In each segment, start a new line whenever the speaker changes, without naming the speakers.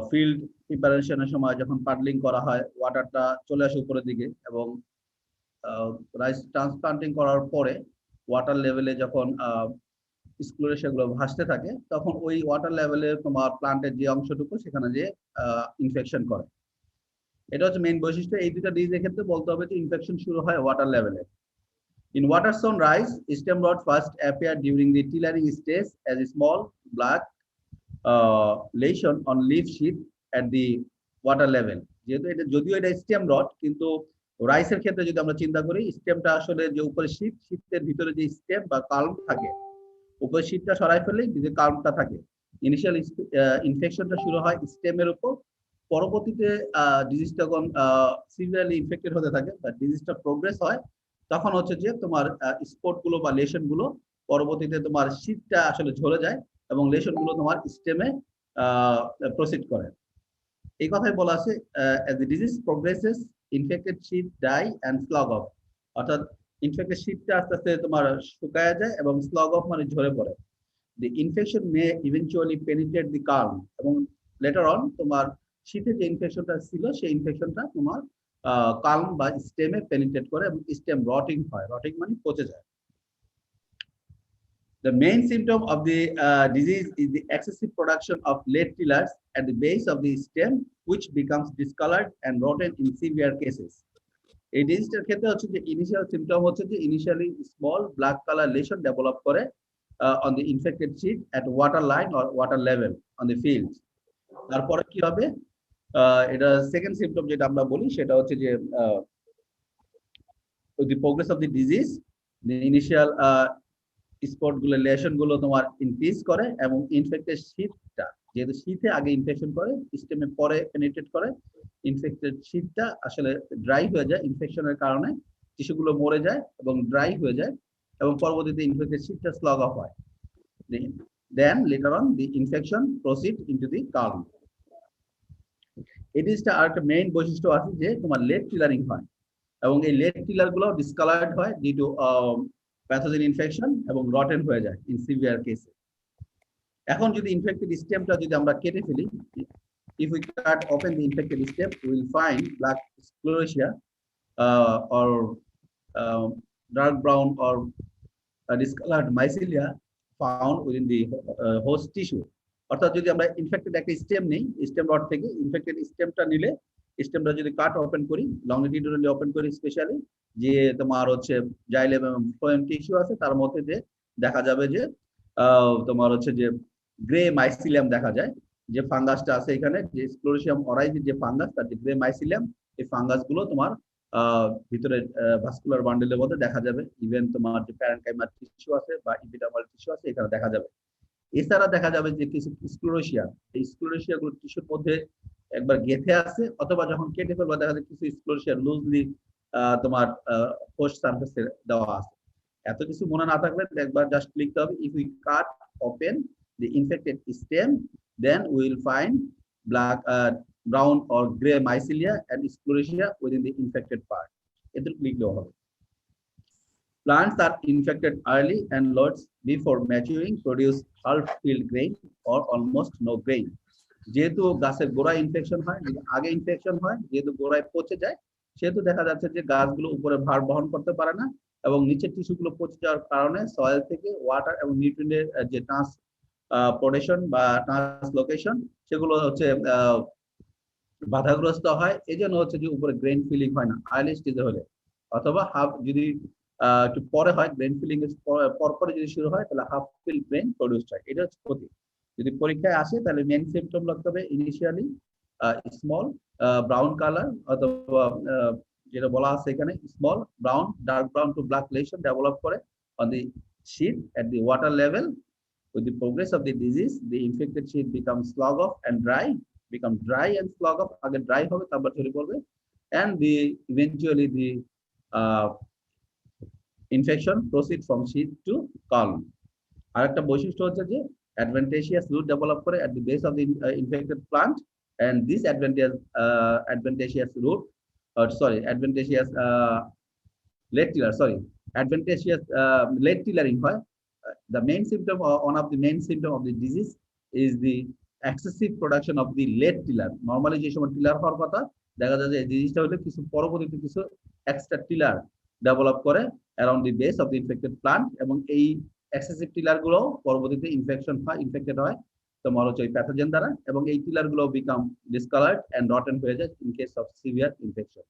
Field প্রিপারেশনের সময় যখন পাডলিং করা হয়, ওয়াটারটা চলে আসে উপরের দিকে, এবং রাইস ট্রান্সপ্লান্টিং করার পরে ওয়াটার লেভেলে যখন সেগুলো ভাসতে থাকে, তখন ওই ওয়াটার লেভেলে তোমার প্লান্টের যে অংশটুকু সেখানে যে ইনফেকশন করে। এটা হচ্ছে মেইন বৈশিষ্ট্য। এই দুটো ডিজিজের ক্ষেত্রে বলতে হবে যে ইনফেকশন শুরু হয় ওয়াটার লেভেলে। In water-sown rice, stem rot first appear during the tillering stage as a small black lesion on leaf sheath at the water level. যেহেতু এটা যদিও এটা স্টেম রট, কিন্তু রাইসের ক্ষেত্রে যদি আমরা চিন্তা করি, স্টেমটা আসলে যে উপরে শীতের ভিতরে যে স্টেম বা কাল্ম থাকে, উপরে শীতটা সরাই ফেললেই যে কাল্মটা থাকে। ইনিশিয়াল ইনফেকশনটা শুরু হয় স্টেমের উপর, পরবর্তীতে ডিজিজটা যখন সিভিয়ারলি ইনফেক্টেড হতে থাকে বা ডিজিজটা প্রোগ্রেস হয়, তখন হচ্ছে যে তোমার স্পট গুলো বা লেশন গুলো পরবর্তীতে তোমার শীতটা আসলে ঝরে যায় এবং লেশন গুলো তোমার স্টেমে প্রসিড করে। এই কথাই বলা আছে, as the disease progresses, infected sheath die and slug off, অর্থাৎ ইনফেক্টেড শীতটা আস্তে আস্তে তোমার শুকায় যায় এবং স্লগ অফ মানে ঝরে পড়ে। The infection may eventually penetrate the culm, এবং later on তোমার শীতে যে ইনফেকশনটা ছিল সেই ইনফেকশনটা তোমার কাল্ম বা স্টেমে পেনিট্রেট করে এবং স্টেম রটিং হয়। রটিং মানে পচে যায়। The main symptom of the disease is the excessive production of lead pillars at the base of the stem, which becomes discolored and rotten in severe cases. এই ডিজিজটার ক্ষেত্রে হচ্ছে যে ইনিশিয়াল সিম্পটম হচ্ছে যে initially small black colour lesion develop করে on the infected sheet at water line or water level on the fields. তারপরে কি হবে, এটা সেকেন্ড সিম্পটম যেটা আমরা বলি সেটা হচ্ছে যে the progress of the disease, the initial spot গুলো লেশন গুলো তোমার ইনক্রিজ করে এবং ইনফেক্টেড শীতটা, যেহেতু শীতে আগে ইনফেকশন করে স্টেমে পরে পেনিট্রেট করে, ইনফেক্টেড শীতটা আসলে ড্রাই হয়ে যায় ইনফেকশনের কারণে, টিস্যুগুলো মরে যায় এবং ড্রাই হয়ে যায় এবং পরবর্তীতে ইনফেক্টেড শীতটা স্লগ অফ হয়। Then later on the infection proceed into the culm. এই ডিজিজটা আরেকটা মেইন বৈশিষ্ট্য আছে যে তোমার লেড টিলারিং হয় এবং এই লেড টিলার গুলো ডিসকালার্ড হয় ডিউ টু প্যাথোজেন ইনফেকশন এবং রটেন হয়ে যায় ইন সিভিয়ার কেসে। এখন যদি ইনফেক্টেড স্টেমটা যদি আমরা কেটে ফেলি, if we cut open the infected stem, we will find black sclerotia or dark brown or discolored mycelia found within the host tissue. অর্থাৎ যদি আমরা ইনফেক্টেড একটা স্টেম নেই, স্টেম রড থেকে ইনফেক্টেড স্টেমটা নিলে, স্টেমটা যদি কাট ওপেন করি, লংজিটিউডালি ওপেন করি স্পেশালি, যে তোমার হচ্ছে জাইলেম এবং ফ্লোয়েম টিস্যু আছে, তার মধ্যে যে দেখা যাবে যে তোমার হচ্ছে যে গ্রে মাইসিলিয়াম দেখা যায়, যে ফাঙ্গাসটা আছে এখানে, যে স্ক্লেরোসিয়াম অরাইজির যে ফাঙ্গাস, তার যে গ্রে মাইসিলিয়াম, এই ফাঙ্গাস গুলো তোমার ভিতরে ভাস্কুলার বান্ডেলের মধ্যে দেখা যাবে। ইভেন তোমার যে প্যারেনকাইমার টিস্যু আছে বা ইপিডার্মাল টিস্যু আছে এখানে দেখা যাবে। এছাড়া দেখা যাবে যে কিছু স্ক্লেরোসিয়া, এই স্ক্লেরোসিয়া গুলো টিস্যুর মধ্যে একবার গেঁথে আছে, অথবা যখন কেটে ফেলবা দেখা যায় কিছু স্ক্লেরোসিয়া লুজলি তোমার হোস্ট সারফেসে দেওয়া আছে। এত কিছু মনে না থাকলে একবার জাস্ট লিখতে হবে, if we cut open the infected stem, then we will find black, brown or gray mycelia and sclerotia within the infected part. এটুকু লিখলেও হবে। Plants are infected early and lots before maturing produce half-filled grain or almost no grain. যেহেতু গাছের গোড়ায় infection হয়, আগে infection হয়, যেহেতু গোড়ায় পচে যায়, সেহেতু দেখা যাচ্ছে যে গাছগুলো উপরে ভার বহন করতে পারে না এবং নিচের টিস্যুগুলো পচে যাওয়ার কারণে সয়েল থেকে ওয়াটার এবং নিউট্রিয়েন্টের যে ট্রান্সপোর্টেশন বা ট্রান্সলোকেশন সেগুলো হচ্ছে বাধাগ্রস্ত হয়। এই জন্য হচ্ছে যে উপরে গ্রেন ফিলিং হয় না আর্লি স্টেজে হলে, অথবা হাফ যদি একটু পরে হয়, গ্রেন ফিলিং এর পরপরে যদি শুরু হয় তাহলে হাফ ফিল গ্রেন প্রডিউসড হয়। এটা হচ্ছে ক্ষতি। যদি পরীক্ষায় আসে তাহলে মেন সিম্পটম লাগতে হবে ইনিশিয়ালি স্মল ব্রাউন কালার, অথবা যেটা বলা আছে এখানে small brown, dark brown to black lesion develop করে on the sheath at the water level. With the progress of the disease, the infected sheath becomes slug off and dry, become dry and slug off, আগে dry হবে তারপর ঝরে পড়বে, and the eventually the infection proceed from sheath to culm. আরেকটা বৈশিষ্ট্য হচ্ছে যে adventitious root develop করে at the base of the infected plant, and this adventitious root adventitious lead tiller, adventitious lead tillaring হয়. The main symptom or one of the main symptom of the disease is the excessive production of the late tiller. Normally যে সময় tiller হওয়ার কথা, দেখা যায় যে এই জিনিসটা হলে কিছু পরবর্তীতে কিছু এক্সট্রা টিলার ডেভেলপ করে around the base of the infected plant, এবং এই এক্সেসিভ টিলার গুলো পরবর্তীতে ইনফেক্টেড হয় তোমার হচ্ছে ওই প্যাথোজেন দ্বারা, এবং এই টিলার গুলো বিকাম ডিসকালার্ড এন্ড রটেন হয়ে যায় in case of severe infection.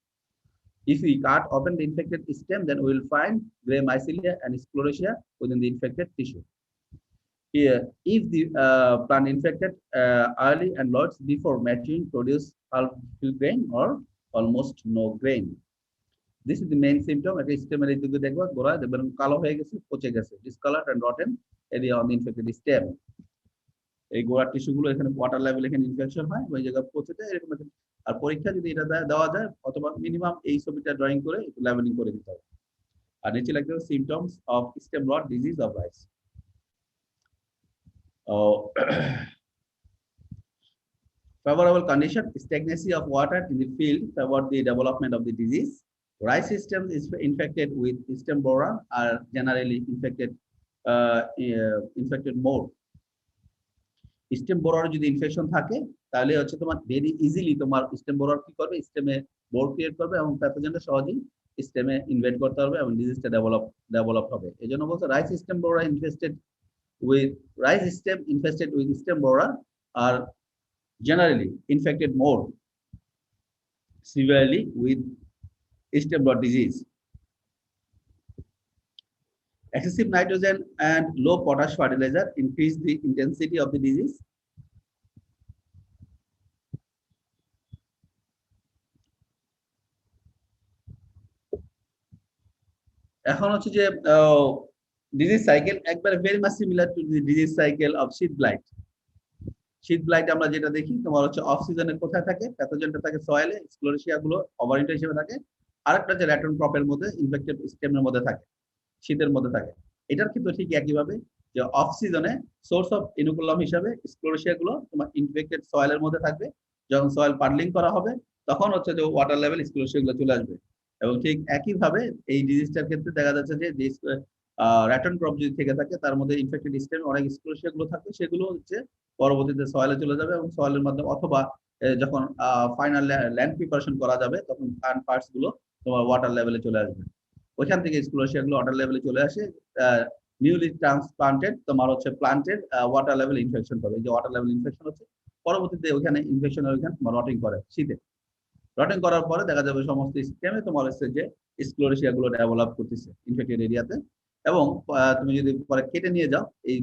If we cut open the infected stem, then we will find gray mycelia and sclerotia within the infected tissue. Here, if the plant infected early and lots before maturing produce half grain or almost no grain. This is the main symptom. At least stem দিকে দেখবা গোড়া দেখবেন কালো হয়ে গেছে, পচে গেছে, discolored and rotten area on the infected stem. এই গোড়ার টিস্যু গুলো এখানে ওয়াটার লেভেল এখানে ইনফেকশন হয়, ওই জায়গা পচে যায় এরকম। আর পরীক্ষা যদি এটা দেওয়া যায়, অথবা মিনিমাম এই ছবিটা ড্রয়িং করে একটু লেভেলিং করে দিতে হবে। আর নিচে লিখতে হবে symptoms of stem rot disease of rice. Favorable condition, stagnancy of water in the field favored the development of the disease. Rice system is infected with stem borer are generally infected more. Stem borer যদি infection থাকে তাহলে হচ্ছে তোমার very easily তোমার stem borer কি করবে, স্টেমে bore create করবে এবং প্যাথোজেনটা সহজেই স্টেমে ইনভেড করতে পারবে এবং ডিজিজটা ডেভেলপ হবে। এজন্য বলছে rice stem বোরার infested with stem borer are generally infected more severely with stem rot disease. Excessive nitrogen and low potash fertilizer increase the intensity of the disease. এখন হচ্ছে যে ডিজিজ সাইকেল একবারে very much similar to the disease cycle of শীত blight. শীত blight আমরা যেটা দেখি তোমার হচ্ছে অফ সিজনে কোথায় থাকে, প্যাথোজেনটা থাকে সয়েলে, স্ক্লেরোসিয়া গুলো ওভারউইন্টার হিসেবে থাকে, আরেকটা যে ল্যাটন ক্রপের মধ্যে ইনফেক্টেড স্টেমের মধ্যে থাকে, শীতের মধ্যে থাকে। এটার ক্ষেত্রে ঠিক একইভাবে যে অফ সিজনে সোর্স অফ ইনোকুলাম হিসাবে স্ক্লেরোসিয়া গুলো তোমার ইনফেক্টেড সয়েলের মধ্যে থাকবে, যখন সয়েল পাডলিং করা হবে তখন হচ্ছে যে ওয়াটার লেভেল স্ক্লেরোসিয়া গুলো চলে আসবে। এবং ঠিক একইভাবে এই ডিজিজটার ক্ষেত্রে দেখা যাচ্ছে যে র্যাটন ক্রপ যদি থেকে থাকে তার মধ্যে ইনফেক্টেড স্টেম অনেক স্ক্লেরোসিয়া গুলো থাকে, সেগুলো হচ্ছে পরবর্তীতে সয়েলে চলে যাবে এবং সয়েলের মাধ্যমে অথবা যখন ফাইনাল ল্যান্ড প্রিপারেশন করা যাবে তখন প্লান্ট পার্টস গুলো তোমার ওয়াটার লেভেলে চলে আসবে। ওইখান থেকে স্ক্লেরোসিয়া গুলো ওয়াটার লেভেলে চলে আসে, নিউলি ট্রান্সপ্লান্টেড তোমার হচ্ছে প্লান্টের ওয়াটার লেভেল ইনফেকশন করে। এই যে ওয়াটার লেভেল ইনফেকশন হচ্ছে পরবর্তীতে ওইখানে ইনফেকশন ওইখানে তোমার রটিং করে, শীতে রটিং করার পরে দেখা যাবে সমস্ত স্টেমে তোমার হচ্ছে যে স্ক্লেরোসিয়া গুলো ডেভেলপ করতেছে ইনফেক্টেড এরিয়াতে। এবং তুমি যদি পরে কেটে নিয়ে যাও এই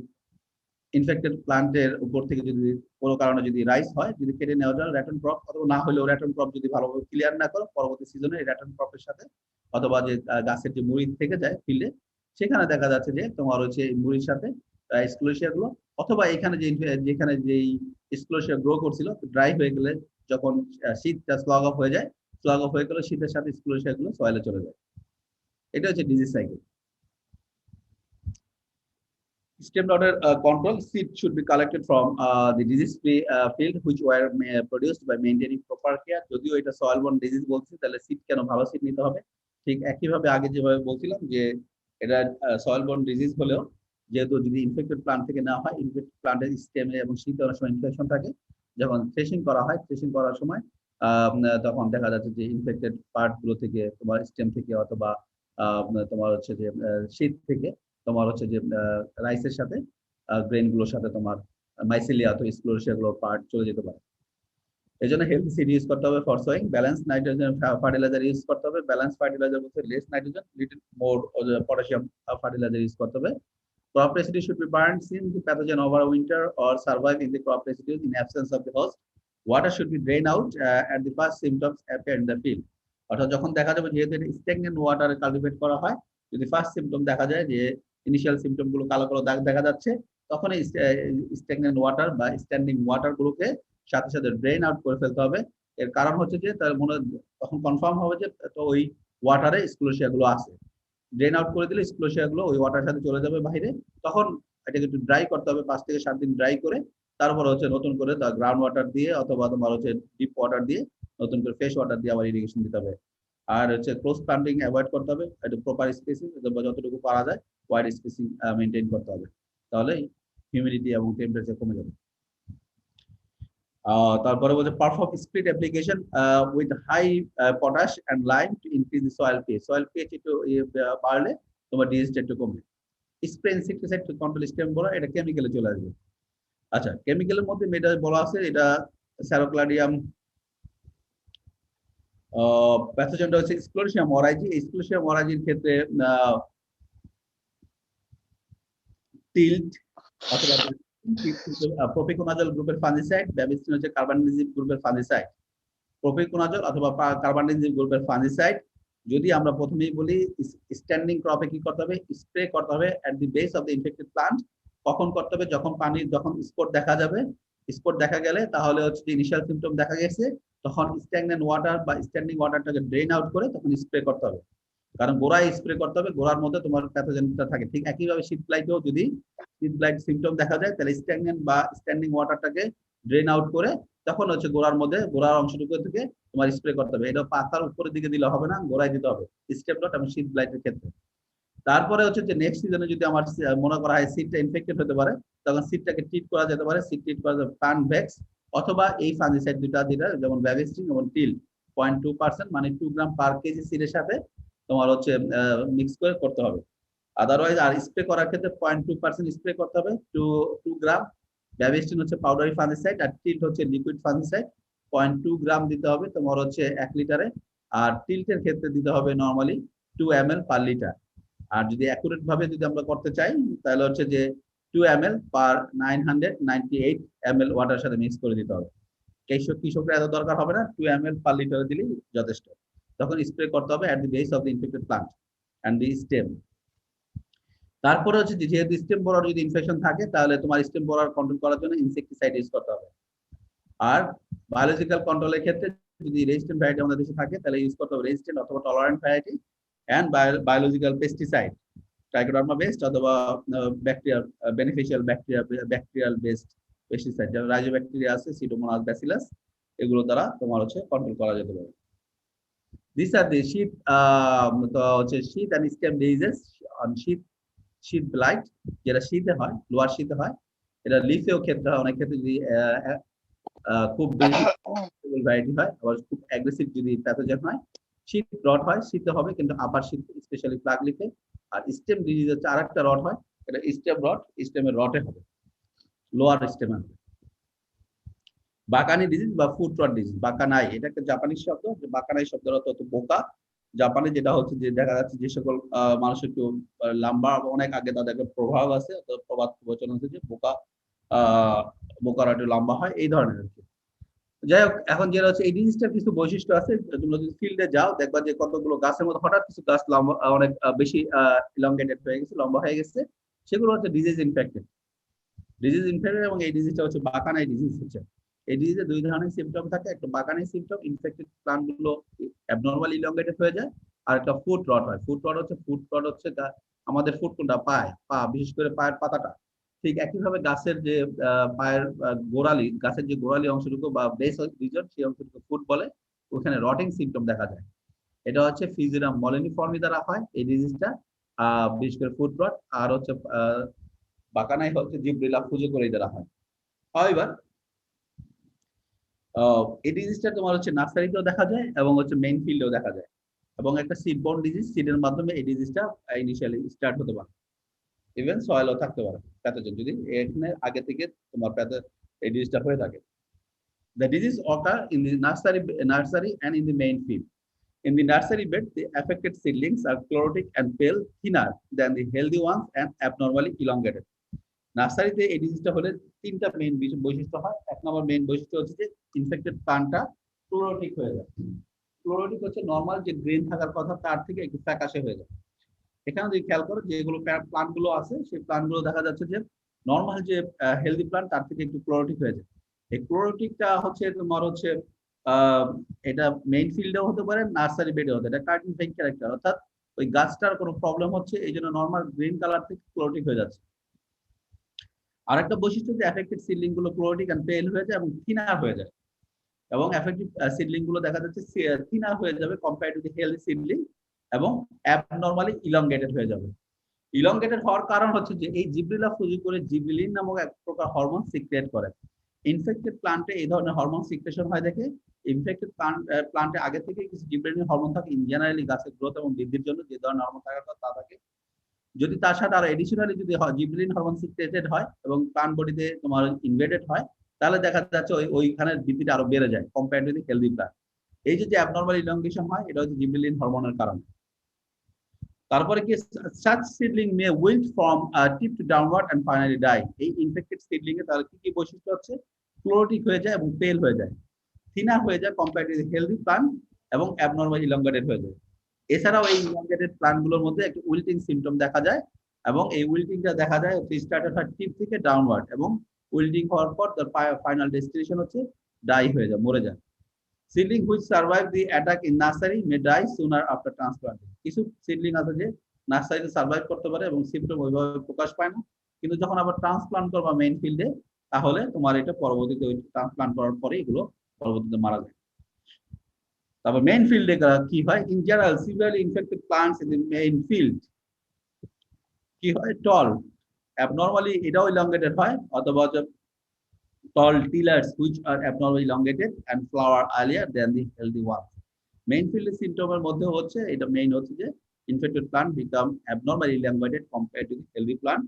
ইনফেক্টেড প্লান্টের উপর থেকে যদি কোনো কারণে যদি রাইস হয়, যদি কেটে নেওয়া যায় র্যাটন ক্রপ, অথবা না হলেও র্যাটন ক্রপ যদি ভালোভাবে ক্লিয়ার না করো পরবর্তী সিজনে এই র্যাটন ক্রপের সাথে অথবা যে গাছের যে মুড়ি থেকে যায় ফিল্ডে, সেখানে দেখা যাচ্ছে যে তোমার হচ্ছে এই মুড়ির সাথে স্ক্লেরোসিয়া গুলো, অথবা এখানে যেখানে যেই স্ক্লেরোসিয়া গ্রো করছিল ড্রাই হয়ে গেলে যখন শীতটা স্লগ অফ হয়ে যায়, স্লগ অফ হয়ে গেলে শীতের সাথে স্ক্লেরোসিয়া গুলো সয়েলে চলে যায়। এটা হচ্ছে disease cycle. Stem rotted control seed should be collected from the disease-free field which were produced by maintaining proper care. যদিও এটা soil borne disease বলছি, তাহলে সিড কেন ভালো সিড নিতে হবে। ঠিক একইভাবে আগে যেভাবে বলছিলাম যে এটা soil borne disease হলেও যেহেতু যদি ইনফেক্টেড প্লান্ট থেকে নেওয়া হয়, ইনফেক্টেড প্লান্টের স্টেমে এবং শীতে অনেক সময় ইনফেকশন থাকে, যখন থ্রেশিং করা হয়, থ্রেশিং করার সময় তখন দেখা যাচ্ছে যে ইনফেক্টেড পার্ট গুলো থেকে তোমার স্টেম থেকে অথবা তোমার হচ্ছে যে শীত থেকে তোমার হচ্ছে যে রাইসের সাথে গ্রেন গুলোর সাথে তোমার মাইসেলিয়া তো স্ক্লেরোসিয়া গুলো পার্ট চলে যেতে পারে। এই জন্য হেলথি সিড ইউজ করতে হবে for sewing, balance nitrogen fertiliser use করতে হবে। ব্যালেন্স ফার্টিলাইজার বলতে less nitrogen little more potassium fertiliser use করতে হবে। Crop residue should be burned since the pathogen overwinter or survive in the crop residues in absence of the host. Water should be drained out at the first symptoms appear in the field. অর্থাৎ যখন দেখা যাবে যেহেতু stagnant ওয়াটারে cultivate করা হয়, যদি first symptom দেখা যায় যে ইনিশিয়াল সিম্পটম গুলো কালো কালো দাগ দেখা যাচ্ছে, তখন এই স্ট্যাগনেন্ট ওয়াটার বা স্ট্যান্ডিং ওয়াটার গুলোকে সাথে সাথে ড্রেন আউট করে ফেলতে হবে। এর কারণ হচ্ছে যে তার মনে তখন কনফার্ম হবে যে তো ওই ওয়াটারে স্ক্লেরোসিয়া গুলো আছে। ড্রেন আউট করে দিলে স্ক্লেরোসিয়া গুলো ওই ওয়াটার সাথে চলে যাবে বাইরে। তখন এটাকে একটু ড্রাই করতে হবে, 5 থেকে 7 দিন ড্রাই করে তারপর হচ্ছে নতুন করে গ্রাউন্ড ওয়াটার দিয়ে অথবা তোমার হচ্ছে ডিপ ওয়াটার দিয়ে নতুন করে ফ্রেশ ওয়াটার দিয়ে আবার ইরিগেশন দিতে হবে। আর হচ্ছে ক্লোজ প্লান্টিং অ্যাভয়েড করতে হবে, এটা প্রপার স্পেসিং যতটুকু পারা যায় ওয়াইড স্পেসিং মেনটেন করতে হবে, তাহলে হিউমিডিটি এবং টেম্পারেচার কমে যাবে। তারপরে বলছে perform split application with high potash and lime to increase the soil pH. Soil pH একটু বাড়লে তোমার ডিজিজটা একটু কমবে। Spray insecticide to control stem বলা, এটা কেমিক্যালে চলে আসবে। আচ্ছা, কেমিক্যালের মধ্যে এটা বলা আছে, এটা স্যারোক্লাডিয়াম, প্যাথোজেনটা হচ্ছে স্ক্লেরোসিয়াম অরাইজি। এই স্ক্লেরোসিয়াম অরাইজির ক্ষেত্রে টিল্ট অথবা প্রোপিকোনাজল গ্রুপের ফাঞ্জিসাইড, ব্যাবিস্টিন হচ্ছে কার্বানিজিম গ্রুপের ফাঞ্জিসাইড। প্রোপিকোনাজল অথবা কার্বানিজিম গ্রুপের ফাঞ্জিসাইড যদি আমরা প্রথমেই বলি স্ট্যান্ডিং ক্রপে কি করতে হবে, স্প্রে করতে হবে at the base of the infected plant. কখন করতে হবে, যখন পানির যখন স্পট দেখা যাবে। স্পট দেখা গেলে তাহলে হচ্ছে যে ইনিশিয়াল সিমটম দেখা গেছে, তখন স্ট্যাগনেন্ট ওয়াটার বা স্ট্যান্ডিং ওয়াটারটাকে ড্রেন আউট করে তখন স্প্রে করতে হবে। কারণ গোড়ায় স্প্রে করতে হবে, গোড়ার মধ্যে তোমার প্যাথোজেনটা থাকে। ঠিক একইভাবে শীত ব্লাইটেও যদি শীত ব্লাইট সিমটম দেখা যায়, তাহলে স্ট্যাগনেন্ট বা স্ট্যান্ডিং ওয়াটারটাকে ড্রেন আউট করে তখন হচ্ছে গোড়ার মধ্যে গোড়ার অংশটুকু থেকে তোমার স্প্রে করতে হবে। এটা পাতার উপরের দিকে দিলে হবে না, গোড়ায় দিতে হবে স্টেপ ডট এবং শীত ব্লাইটের ক্ষেত্রে। তারপরে হচ্ছে যে নেক্সট সিজনে যদি আমার মনে করা হয় সিডটা ইনফেক্টেড হতে পারে, তখন সিডটাকে ট্রিট করা যেতে পারে। সিড ট্রিট করা যাবে প্লান্ট ভ্যাক্স অথবা এই ফাঞ্জিসাইড দুটা যেমন ব্যাভিস্টিন এবং টিল 0.2% মানে 2 গ্রাম পার কেজি সিডের সাথে তোমার হচ্ছে মিক্স করে করতে হবে। আদারওয়াইজ আর স্প্রে করার ক্ষেত্রে 0.2% স্প্রে করতে হবে, 2 গ্রাম। ব্যাভিস্টিন হচ্ছে পাউডারি ফাঞ্জিসাইড আর টিল্ট হচ্ছে লিকুইড ফাঞ্জিসাইড, 0.2 গ্রাম দিতে হবে তোমার হচ্ছে 1 লিটারে। আর টিল্টের ক্ষেত্রে দিতে হবে নরমালি 2 ml পার লিটার। আর যদি অ্যাকুরেট ভাবে যদি আমরা করতে চাই, তাহলে হচ্ছে যে 2 ml পার 998 ml ওয়াটার সাথে মিক্স করে দিতে হবে। কৃষকরা এত দরকার হবে না, 2 ml পার লিটারে দিলেই যথেষ্ট। তখন স্প্রে করতে হবে at the base of the infected plant and the stem. তারপরে হচ্ছে যেহেতু স্টেম বোরার যদি ইনফেকশন থাকে, তাহলে তোমার স্টেম বোরার কন্ট্রোল করার জন্য ইনসেক্টিসাইড ইউজ করতে হবে। আর বায়োলজিক্যাল কন্ট্রোলের ক্ষেত্রে যদি রেজিস্ট্যান্ট ভ্যারাইটি আমাদের দেশে থাকে, তাহলে ইউজ করতে হবে রেজিস্ট্যান্ট অথবা tolerant variety and biological pesticide, trichoderma based অথবা bacteria beneficial bacterial based pesticide, যেমন রাইজোব্যাকটেরিয়া আছে, সিডোমোনাস ব্যাসিলাস, এগুলো দ্বারা তোমার হচ্ছে কন্ট্রোল করা যেতে পারে। দিস আর দি শীত, তো হচ্ছে শীত এন্ড স্টেম ডিজিজেস অন শীত ব্লাইট, যেটা শীতে হয়, লোয়ার শীতে হয়। এটা লিফেও ক্ষেত্রে হয়, অনেক ক্ষেত্রে যদি খুব বেশি ভ্যারাইটি হয়, আবার খুব অ্যাগ্রেসিভ যদি প্যাথোজেন হয়। শীত রট হয়, শীতে হবে, কিন্তু আপার শীত স্পেশালি প্লাগ লিফে। আর স্টেম ডিজিজ হচ্ছে আরেকটা রট হয়, এটা স্টেম রট, স্টেমের রটে হবে, লোয়ার স্টেমে হবে। বাকানি ডিজিজ বা ফুট রট ডিজিজ, বাকানাই এটা একটা জাপানিজ শব্দ, যে বাকানাই শব্দের অর্থ হচ্ছে বোকা। জাপানে যেটা হচ্ছে যে দেখা যাচ্ছে যে সকল মানুষ একটু লম্বা, অনেক আগে তাদের একটা প্রভাব আছে, প্রবাদ প্রবচন হচ্ছে যে বোকারা একটু লম্বা হয়, এই ধরনের আর কি। যাই হোক, এখন যেটা হচ্ছে এই ডিজিজটার কিছু বৈশিষ্ট্য আছে। তোমরা যদি ফিল্ডে যাও দেখবা যে কতগুলো গাছের মধ্যে হঠাৎ কিছু গাছ লম্বা, অনেক বেশি ইলংগেটেড হয়ে গেছে, লম্বা হয়ে গেছে, সেগুলো হচ্ছে ডিজিজ ইনফেক্টেড। এবং এই ডিজিজটা হচ্ছে বাকানাই ডিজিজ হচ্ছে। এই ডিজিজে দুই ধরনের সিমটম থাকে, একটা বাকানাই সিমটম, ইনফেক্টেড প্লান্ট গুলো অ্যাবনরমাল ইলংগেটেড হয়ে যায়। আর একটা ফুট রট হয়। ফুট রট হচ্ছে আমাদের ফুট কোনটা, পা, বিশেষ করে পায়ের পাতাটা। ঠিক একইভাবে গাছের যে পায়ের গোড়ালি, গাছের যে গোড়ালি অংশটুকু বা বেস রিজন, সেই অংশটুকু ফুট বলে, ওখানে রটিং সিমটম দেখা যায়। এটা হচ্ছে ফিজিরাম মলেনিফর্মি দ্বারা হয় এই ডিজিজটা, বিশেষ করে ফুট রট। আর হচ্ছে বাকানাই হচ্ছে জিব্রিলা ফুজিকোরি দ্বারা হয়। এবার এই ডিজিজটা তোমার হচ্ছে নার্সারিতেও দেখা যায় এবং হচ্ছে মেইন ফিল্ডেও দেখা যায়। এবং একটা সিডবোর্ন ডিজিজ, সিডের মাধ্যমে এই ডিজিজটা ইনিশিয়ালি স্টার্ট হতে পারে। ইভেন সয়েলও থাকতে পারে প্যাথোজেন, যদি এখানে আগে থেকে তোমার এই ডিজিজটা হয়ে থাকে। The disease occur in the nursery and in the main field. In the nursery bed, the affected seedlings are chlorotic and pale, thinner than the healthy ones and abnormally elongated. নার্সারিতে এই ডিজিজটা হলে তিনটা মেইন বৈশিষ্ট্য হয়। এক নম্বর main বৈশিষ্ট্য হচ্ছে যে ইনফেক্টেড প্লান্টটা ক্লোরোটিক হয়ে যায়। ক্লোরোটিক হচ্ছে নর্মাল যে গ্রেন থাকার কথা তার থেকে একটু ফ্যাকাশে হয়ে যায়। এখানে যদি খেয়াল করো যেগুলো প্লান্ট গুলো আছে, সেই প্লান্ট গুলো দেখা যাচ্ছে যে নর্মাল যে হেলদি প্লান্ট তার থেকে একটু ক্লোরোটিক হয়ে যায়। এই ক্লোরোটিকটা হচ্ছে তোমার হচ্ছে এটা মেইন ফিল্ডেও হতে পারে, নার্সারি বেডে হতে পারে। এটা কার্টিফাইং ক্যারেক্টার, অর্থাৎ ওই গাছটার কোনো প্রবলেম হচ্ছে, এই জন্য নর্মাল গ্রিন কালার থেকে ক্লোরোটিক হয়ে যাচ্ছে। আরেকটা বৈশিষ্ট্য যে এফেক্টেড সিডলিং গুলো ক্লোরোটিক এন্ড পেল হয়ে যায় এবং থিনার হয়ে যায়। এবং এফেক্টিভ সিডলিং গুলো দেখা যাচ্ছে থিনার হয়ে যাবে compare to the healthy seedling, এবং অ্যাবনরমালি ইলংগেটেড হয়ে যাবে। ইলংগেটেড হওয়ার কারণ হচ্ছে যে এই জিব্রিলা ফুজিকোরি জিব্রিলিন নামক এক প্রকার হরমোন সিক্রিয়েট করে। ইনফেক্টেড প্লান্টে এই ধরনের হরমোন সিক্রেশন হয় দেখে ইনফেক্টেড প্লান্টে আগে থেকে কিছু জিবরেলিন হরমোন থাকে ইন জেনারেলি গাছের গ্রোথ এবং বৃদ্ধির জন্য যে ধরনের হরমোন থাকার কথা তা থাকে। যদি তার সাথে আরো এডিশনালি যদি জিবরেলিন হরমোন সিক্রেটেড হয় এবং প্লান্ট বডিতে তোমার ইনভেডেড হয়, তাহলে দেখা যাচ্ছে ওইখানে বৃদ্ধিটা আরো বেড়ে যায় compare to the healthy plant. এই যে অ্যাবনর্মাল ইলংগেশন হয়, এটা হচ্ছে জিবরেলিন হরমোনের কারণে। তারপরে কি such seedling may wilt from tip to downward and finally die। এই ইনফেক্টেড সিডলিং এ তার কি বৈশিষ্ট্য হচ্ছে, ক্লোরোটিক হয়ে যায় এবং পেল হয়ে যায়, থিনার হয়ে যায় কম্পেয়ার টু হেলদি প্লান্ট এবং অ্যাবনর্মাল ইলংগেটেড হয়ে যায়। এছাড়াও এই ইলংগেটেড প্লান্ট গুলোর মধ্যে একটা উইল্টিং সিম্পটম দেখা যায় এবং এই উইল্টিংটা দেখা যায় স্টার্টেড হয় টিপ থেকে ডাউনওয়ার্ড এবং উইল্টিং হওয়ার পর তার ফাইনাল ডেস্টিনেশন হচ্ছে ডাই হয়ে যায়, মরে যায়। Seedling which survive the attack in nursery may die sooner after transplanting. কিছু সিডলিং আছে যে নার্সারিতে সার্ভাইভ করতে পারে এবং সিম্পটম ওইভাবে প্রকাশ পায় না, কিন্তু যখন আবার ট্রান্সপ্লান্ট করবা মেইন ফিল্ডে, তাহলে তোমার এটা পরবর্তীতে ওই ট্রান্সপ্লান্ট করার পরে এগুলো পরবর্তীতে মারা যায়। তারপর মেইন ফিল্ডে কি হয়, in general severely infected plants in the main field কি হয়, টল অ্যাবনর্মালি এটাও ইলংগেটেড হয়, অথবা tall tillers which are abnormally elongated and flower earlier than the healthy ones। Main field সিম্পটমের মধ্যে হচ্ছে এটা মেইন হচ্ছে যে infected plant become abnormally elongated compared to the healthy plant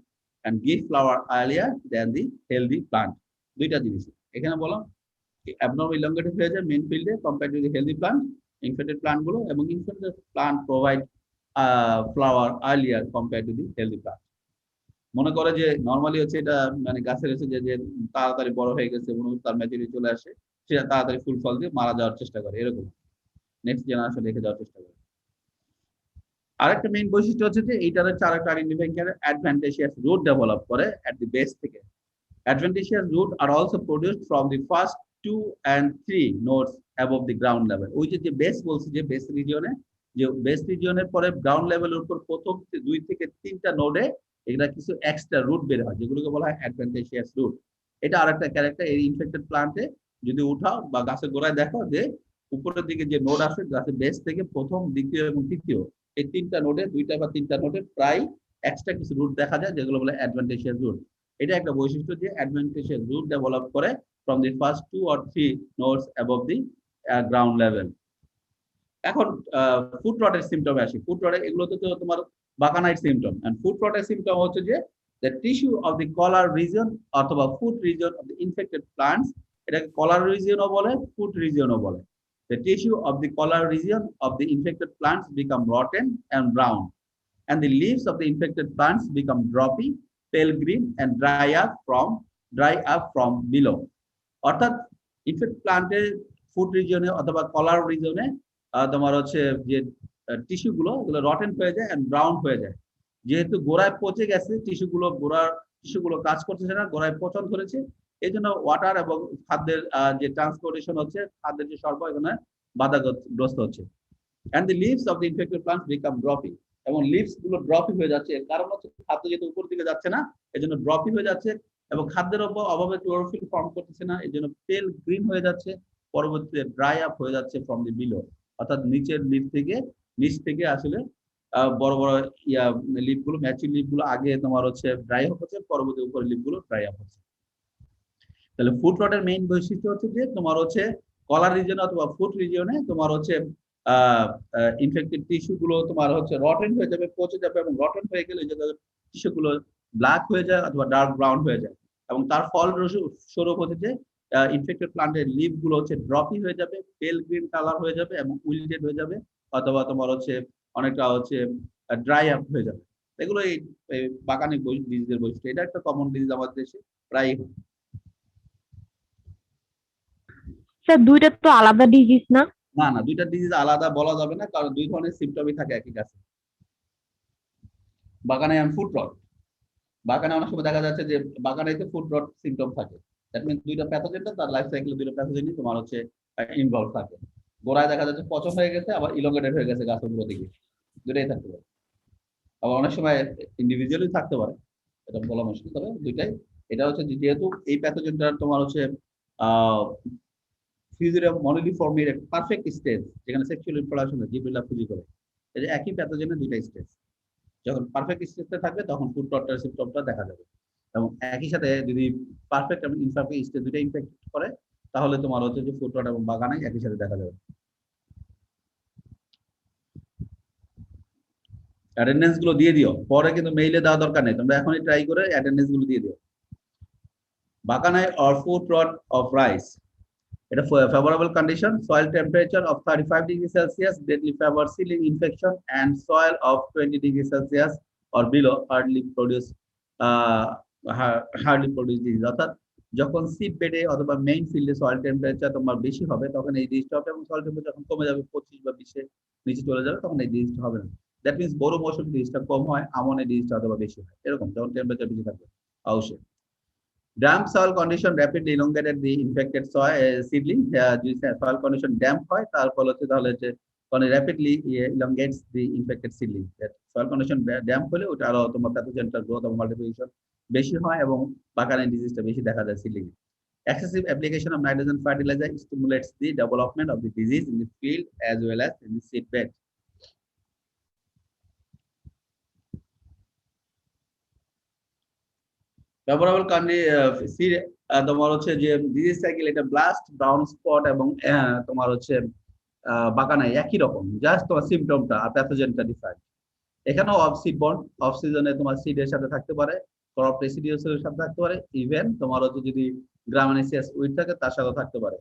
and give flower earlier than the healthy plant। দুইটা জিনিস এখানে বললাম, abnormally elongated হয়ে যায় মেইন ফিল্ডে compared to the healthy plant, infected plant গুলো, এবং infected plant provide flower earlier compared to the healthy plant। মনে করে যে নরমালি হচ্ছে এটা মানে গাছের হচ্ছে যে তাড়াতাড়ি বড় হয়ে গেছে এবং তার ম্যাচুরিটি চলে আসে, সেটা তাড়াতাড়ি ফুল ফল দিয়ে মারা যাওয়ার চেষ্টা করে, এরকম নেক্সট জেনারেশন রেখে যাওয়ার চেষ্টা করে। আরেকটা মেইন বৈশিষ্ট্য হচ্ছে যে এইটার হচ্ছে আরেকটা আইডেন্টিফাইং অ্যাডভান্টেজিয়াস রুট ডেভেলপ করে এট দি বেস থেকে। অ্যাডভান্টেজিয়াস রুট আর also produced from the first 2 and 3 nodes above the ground level. ওই যে বেস বলছি, যে বেস রিজিয়নে, যে বেস রিজিয়নের পরে গ্রাউন্ড লেভেলের উপর প্রথম 2 থেকে 3টা নোডে এগুলা কিছু এক্সট্রা রুট বের হয়, যেগুলোকে বলা হয় অ্যাডভান্টেজিয়াস রুট। এটা আরেকটা ক্যারেক্টার এই ইনফেক্টেড প্লান্টে। যদি উঠাও বা গাছের গোড়ায় দেখো যে উপরের দিকে যে নোড আছে গাছের বেস থেকে প্রথম, দ্বিতীয় এবং তৃতীয়, এই 3টা নোডে 2টা বা 3টা নোডে প্রায় এক্সট্রা কিছু রুট দেখা যায়, যেগুলো বলে অ্যাডভান্টেজিয়াস রুট। এটা একটা বৈশিষ্ট্য যে অ্যাডভান্টেজিয়াস রুট ডেভেলপ করে from the first 2 or 3 nodes above the ground level. এখন ফুট রটের সিম্পটমে আসি। ফুট রটে এগুলো তো তোমার বাকানাইট সিম্পটম, এন্ড ফুট রটের সিম্পটম হচ্ছে যে the tissue of the collar region অথবা foot region of the infected plants, এটাকে কলার রিজিয়নও বলে, ফুট রিজিয়নও বলে। The tissue of the collar region of the infected plants become rotten and brown, and the leaves of the infected plants become droppy, pale green, and dry up from below। অর্থাৎ in fact প্লান্টের foot রিজিয়নে অথবা কলার রিজিয়নে তোমার হচ্ছে যে tissue গুলো এগুলো rotten হয়ে যায় এন্ড ব্রাউন হয়ে যায়, যেহেতু গোড়ায় পচে গেছে গোড়ার টিস্যুগুলো কাজ করতেছে না, গোড়ায় পচন ধরেছে, এই জন্য ওয়াটার এবং খাদ্যের যে ট্রান্সপোর্টেশন হচ্ছে, খাদ্যের যে সরবরাহ এখানে বাধাগ্রস্ত হচ্ছে। and the leaves of the infected plants become droppy, এবং লিভস গুলো ড্রপি হয়ে যাচ্ছে, এর কারণ হচ্ছে খাদ্য যেহেতু উপর দিকে যাচ্ছে না, এজন্য ড্রপি হয়ে যাচ্ছে, এবং খাদ্যের অভাবে ক্লোরোফিল ফর্ম করতেছে না, এজন্য পেল গ্রিন হয়ে যাচ্ছে, পরবর্তীতে ড্রাই আপ হয়ে যাচ্ছে ফ্রম দি বিলো। অর্থাৎ নিচের লিভ থেকে, নিচ থেকে আসলে বড় বড় লিভ গুলো, ম্যাচিউর লিভ গুলো আগে তোমার হচ্ছে ড্রাই আপ হচ্ছে, পরবর্তী উপরের লিভ গুলো ড্রাই আপ হচ্ছে। তাহলে ফুট রটের মেইন বৈশিষ্ট্য হচ্ছে যে তোমার হচ্ছে কলার রিজিয়নে অথবা ফুট রিজিয়নে তোমার হচ্ছে ইনফেক্টেড টিস্যু গুলো তোমার হচ্ছে রটেন হয়ে যাবে, পচে যাবে, এবং রটেন হয়ে গেলে টিস্যু গুলো ব্ল্যাক হয়ে যায় অথবা ডার্ক ব্রাউন হয়ে যায়, এবং তার ফল স্বরূপ হচ্ছে যে ইনফেক্টেড প্লান্টের লিভ গুলো হচ্ছে ড্রপি হয়ে যাবে, পেল গ্রিন কালার হয়ে যাবে, এবং উইল্টেড হয়ে যাবে, অথবা তোমার হচ্ছে অনেকটা হচ্ছে ড্রাই আপ হয়ে যাবে। এগুলো এই বাগানে ডিজিজের বৈশিষ্ট্য। এটা একটা কমন ডিজিজ আমাদের দেশে প্রায়।
স্যার দুইটা তো আলাদা ডিজিজ না?
না না, দুইটা ডিজিজ আলাদা বলা যাবে না, কারণ দুই ধরনের সিম্পটমই থাকে একই গাছে। বাগানে ফুট রট, বাগানে অনেক সময় দেখা যাচ্ছে যে বাগানেতে ফুট রট সিম্পটম থাকে, দ্যাট মিন্স দুইটা প্যাথোজেনটা তার লাইফ সাইকেলে দুইটা প্যাথোজেনই তোমার হচ্ছে ইনভলভ থাকে। গোড়ায় দেখা যাচ্ছে পচন হয়ে গেছে, আবার ইলংগেটেড হয়ে গেছে গাছের উপর দিকে, দুটাই থাকতে পারে। আবার অনেক সময় ইন্ডিভিজুয়ালি থাকতে পারে, এটা বলা মুশকিল, তবে দুইটাই। এটা হচ্ছে যেহেতু এই প্যাথোজেনটা তোমার হচ্ছে ফিউজিরিয়াম মনোলিফর্মের একটা পারফেক্ট স্টেজ, যেখানে সেক্সুয়াল রিপ্রোডাকশন হয়, জিবরিলা ফুজি করে, এই যে একই প্যাথোজেনের দুইটা স্টেজ, যখন পারফেক্ট স্টেজে থাকবে তখন ফুট রটের সিম্পটমটা দেখা যাবে। এবং একই সাথে যদি পারফেক্ট এবং ইনপারফেক্ট স্টেজ দুটো ইনফেক্ট করে তাহলে তোমার হচ্ছে যে ফুট রট এবং বাগানে একই সাথে দেখা যাবে। অ্যাটেন্ডেন্স গুলো দিয়ে দিও, পরে কিন্তু মেইলে দেওয়া দরকার নেই, তোমরা এখনই ট্রাই করে অ্যাটেন্ডেন্স গুলো দিয়ে দিও। বাগানায় or foot rot of rice. এটা favorable condition, soil temperature of 35 degrees Celsius greatly favor seedling infection and soil of 20 degrees Celsius or below uh, hardly produce disease। অর্থাৎ যখন সিড বেডে অথবা মেইন ফিল্ডে সয়েল টেম্পারেচার তোমার বেশি হবে তখন এই জিনিসটা হবে, এবং সয়েল টেম্পারেচার যখন কমে যাবে 25 বা 20 নিচে চলে যাবে তখন এই জিনিসটা হবে না। দ্যাট মিনস বড় মৌসুম জিনিসটা কম হয়, আমনে জিনিসটা অথবা বেশি হয়, এরকম যখন টেম্পারেচার বেশি থাকবে অবশ্যই। Damp soil condition rapidly elongated the infected soil seedling। যদি soil condition damp হয় তার ফলে হচ্ছে তাহলে হচ্ছে rapidly elongates the infected seedling। soil condition damp হলে ওটা আরো তোমার প্যাথোজেনটার গ্রোথ এবং মাল্টিপ্লিকেশন বেশি হয় এবং বাগানের ডিজিজটা বেশি দেখা যায় seedling. Excessive application of nitrogen fertilizer stimulates the development of the disease in the field as well as in the seed bed। Favourable তোমার হচ্ছে যে ডিজিজ সাইকেল, এটা ব্লাস্ট, ব্রাউন স্পট এবং তোমার হচ্ছে বাগানায় একই রকম, জাস্ট তোমার সিমটমটা আর প্যাথোজেনটা ডিফারেন্ট। এখানেও অফ সিড বন্ড, অফ সিজনে তোমার সিডের সাথে থাকতে পারে, ক্রপ রেসিডিউসের সাথে থাকতে পারে, ইভেন তোমার হচ্ছে যদি গ্রামিনেসিয়াস উইড থাকে তার সাথে থাকতে পারে।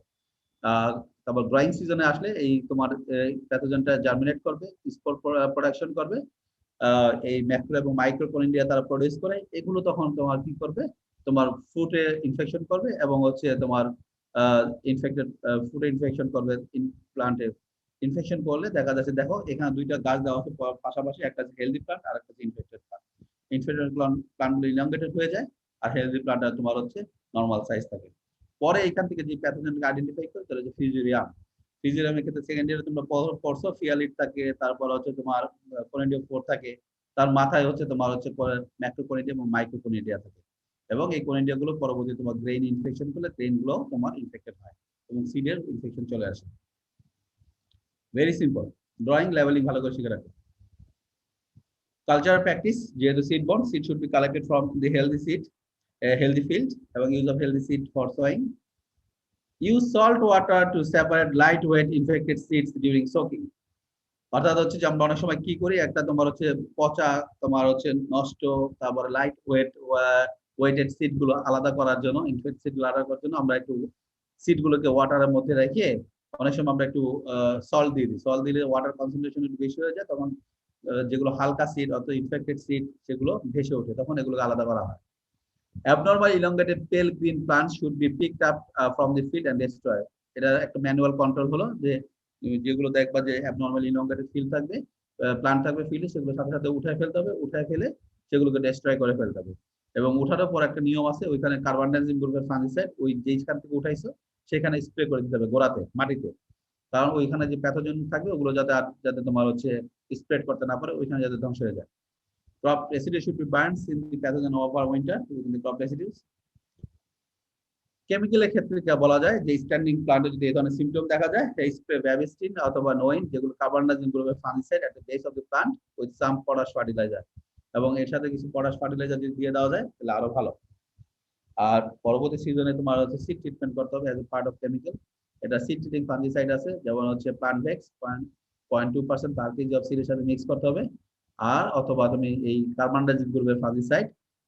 তারপর গ্রোয়িং সিজনে আসলে এই তোমার প্যাথোজেনটা জার্মিনেট করবে, স্পোর প্রোডাকশন করবে, এই ম্যাক্রো এবং মাইক্রোকোনিডিয়া তারা প্রডিউস করে, এগুলো তখন তোমার কি করবে, তোমার ফ্রুটে ইনফেকশন করবে এবং হচ্ছে তোমার ইনফেক্টেড ফ্রুটে ইনফেকশন করবে, প্লান্টে ইনফেকশন করলে দেখা যাচ্ছে, দেখো এখানে দুইটা গাছ দেওয়া আছে পাশাপাশি, একটা হচ্ছে হেলদি প্লান্ট আর একটা হচ্ছে ইনফেক্টেড প্লান্ট। ইনফেক্টেড প্লান্টগুলো ইলংগেটেড হয়ে যায় আর হেলদি প্লান্টটা তোমার হচ্ছে নর্মাল সাইজ থাকে। পরে এখান থেকে যে প্যাথোজেনকে আইডেন্টিফাই করে তাহলে হচ্ছে ফিউজেরিয়াম। ফিউজেরিয়ামের ক্ষেত্রে সেকেন্ড ইয়ারে তোমরা পড়ছো ফিয়ালিট থাকে, তারপর হচ্ছে তোমার কোনিডিয়া ফোর থাকে, তার মাথায় হচ্ছে তোমার হচ্ছে ম্যাক্রোকোনিডিয়া এবং মাইক্রোকোনিডিয়া থাকে, এবং এই কোনিডিয়া গুলো পরবর্তী তোমার গ্রেইন ইনফেকশন করলে গ্রেইন গুলো তোমার ইনফেক্টেড হয় এবং সিডের ইনফেকশন চলে আসে। ভেরি সিম্পল, ড্রয়িং লেভেলিং ভালো করে শিখে রাখো। কালচার প্র্যাকটিস, যেহেতু seed bond, seed should be collected from the healthy seed, healthy field, এবং use of healthy seed for sowing. Use salt water to separate lightweight infected seeds during soaking। অর্থাৎ হচ্ছে যে আমরা অনেক সময় কি করি, একটা তোমার হচ্ছে পচা, তোমার হচ্ছে নষ্ট, তারপরে লাইট ওয়েটেড সিড গুলো আলাদা করার জন্য, ইনফেক্টেড সিড গুলো আলাদা করার জন্য আমরা একটু সিড গুলোকে ওয়াটারের মধ্যে রেখে অনেক সময় আমরা একটু সল্ট দিয়ে দিই। সল্ট দিলে ওয়াটার কনসেন্ট্রেশন একটু বেশি হয়ে যায়, তখন যেগুলো হালকা সিড অর্থাৎ ইনফেক্টেড সিড সেগুলো ভেসে ওঠে, তখন এগুলোকে আলাদা করা হয়। Abnormal elongated pale green plants should be picked up from the field and destroyed। এটা একটা ম্যানুয়াল কন্ট্রোল হলো যে যেগুলো দেখবা যে অ্যাবনর্মাল ইলংগেটেড ফিল্ড থাকবে, প্লান্ট থাকবে ফিল্ডে, সেগুলো সাথে সাথে উঠায় ফেলতে হবে, উঠায় ফেলে সেগুলোকে ডেস্ট্রয় করে ফেলতে হবে। এবং উঠানোর পর একটা নিয়ম আছে, ওইখানে কার্বন ডাইঅক্সাইড গ্রুপের ফাঙ্গিসাইড ওই যেখান থেকে উঠাইছো সেখানে স্প্রে করে দিতে হবে গোড়াতে, মাটিতে, কারণ ওইখানে যে প্যাথোজেন থাকবে ওগুলো যাতে তোমার হচ্ছে স্প্রেড করতে না পারে, ওইখানে যাতে ধ্বংস হয়ে যায়। Crop residues should be burned since the pathogen over winter within the crop residues। কেমিক্যালের ক্ষেত্রে যা বলা যায় যে স্ট্যান্ডিং প্লান্টে যদি এই ধরনের সিমটম দেখা যায়, স্প্রে ব্যাভিস্টিন অথবা নোইন, যেগুলো কার্বন ডাইঅক্সাইড গ্রুপের fungicide at the base of the plant with some potash fertiliser, এবং এর সাথে কিছু পটাশ ফার্টিলাইজার যদি দিয়ে দেওয়া যায় তাহলে আরো ভালো। আর পরবর্তী সিজনে তোমার হচ্ছে সিড ট্রিটমেন্ট করতে হবে as a part of chemical. এটা সিড ট্রিটিং ফাঙ্গিসাইড আছে, যেমন হচ্ছে প্লান্টভেক্স 0.2% পার কেজি অফ সিডের সাথে মিক্স করতে হবে, আর অথবা তুমি এই কার্বন ডাইঅক্সাইড গ্রুপের ফাঙ্গিসাইড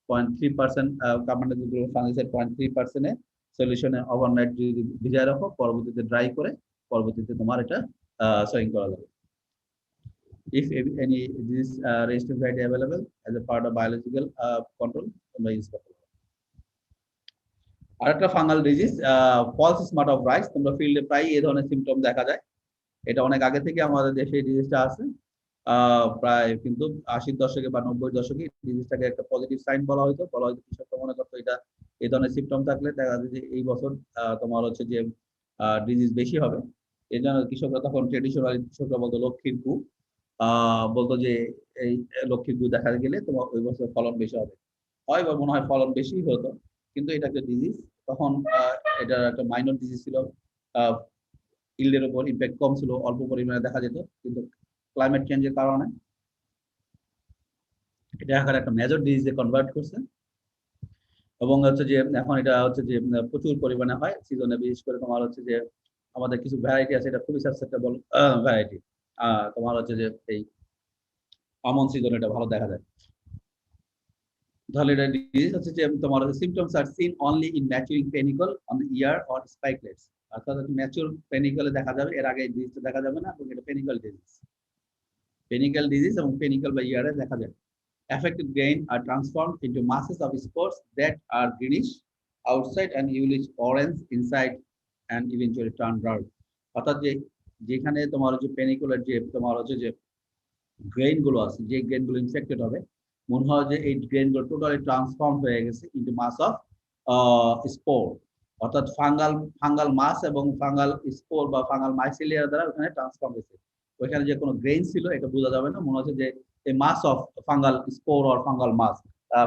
0.3%, কার্বন ডাইঅক্সাইড গ্রুপের ফাঙ্গিসাইড 0.3% সলিউশনে ওভারনাইট যদি ভিজিয়ে রাখো, পরবর্তীতে ড্রাই করে পরবর্তীতে তোমার এটা সোয়িং করা যাবে। If any disease resistant variety available as a part of biological control, তোমরা ইউজ করতে পারো। আরেকটা fungal disease false smut of rice, তোমরা ফিল্ডে প্রায় এই ধরনের সিমটম দেখা যায়। এটা অনেক আগে থেকে আমাদের দেশে এই ডিজিজটা আছে, প্রায় কিন্তু 80-র দশকে বা 90-র দশকে ডিজিজটাকে একটা পজিটিভ সাইন বলা হতো। কৃষকরা মনে করতো এটা এই ধরনের সিমটম থাকলে দেখা যায় যে এই বছর তোমার হচ্ছে যে ডিজিজ বেশি হবে। এই জন্য কৃষকরা তখন ট্রেডিশনাল কৃষকরা বলতো লক্ষ্মীর গু, বলতো যে এই লক্ষ্মীর গু দেখা গেলে তোমার ওই বছর ফলন বেশি হবে, হয় বা মনে হয় ফলন বেশি হতো, কিন্তু এটা একটা ডিজিজ। তখন এটা একটা মাইনর ডিজিজ ছিল, ইল্ডের উপর ইম্প্যাক্ট কম ছিল, অল্প পরিমাণে দেখা যেত, কিন্তু ক্লাইমেট চেঞ্জের কারণে এটা এখন একটা মেজর ডিজিজে কনভার্ট করছে। এবং হচ্ছে যে এখন এটা হচ্ছে যে প্রচুর পরিমাণে হয় সিজনে, বিশেষ করে তোমার হচ্ছে যে আমাদের কিছু ভ্যারাইটি আছে, এটা খুবই সাসেপ্টেবল ভ্যারাইটি। তোমার হচ্ছে যে এই আমন সিজনে এটা ভালো দেখা যায়। তাহলে এটা ডিজিজ হচ্ছে যে তোমার symptoms are seen only in maturing panicle on the ear or spikelets, অর্থাৎ ম্যাচুর পেনিকলে দেখা যাবে, এর আগে ডিজিজটা দেখা যাবে না, এবং এটা পেনিকল ডিজিজ এবং পেনিকল বা ইয়ারে দেখা যায়। Affected grain are transformed into masses of spores that are greenish outside and yellowish orange inside and eventually turn brown। অর্থাৎ যে যেখানে তোমার হচ্ছে পেনিকুলার যে তোমার হচ্ছে যে গ্রেইন গুলো আছে, যে গ্রেইন গুলো ইনফেক্টেড হবে, মনে হয় যে এই গ্রেইন গুলো টোটালি ট্রান্সফর্ম হয়ে গেছে ইনটু মাস অফ স্পোর, অর্থাৎ ফাঙ্গাল মাস এবং ফাঙ্গাল স্পোর বা ফাঙ্গাল মাইসেলিয়া দ্বারা ওখানে ট্রান্সফর্ম হয়েছে। ওইখানে যে কোনো গ্রেইন ছিল এটা বোঝা যাবে না, মনে হচ্ছে যে এই mass of fungal spore or fungal mass,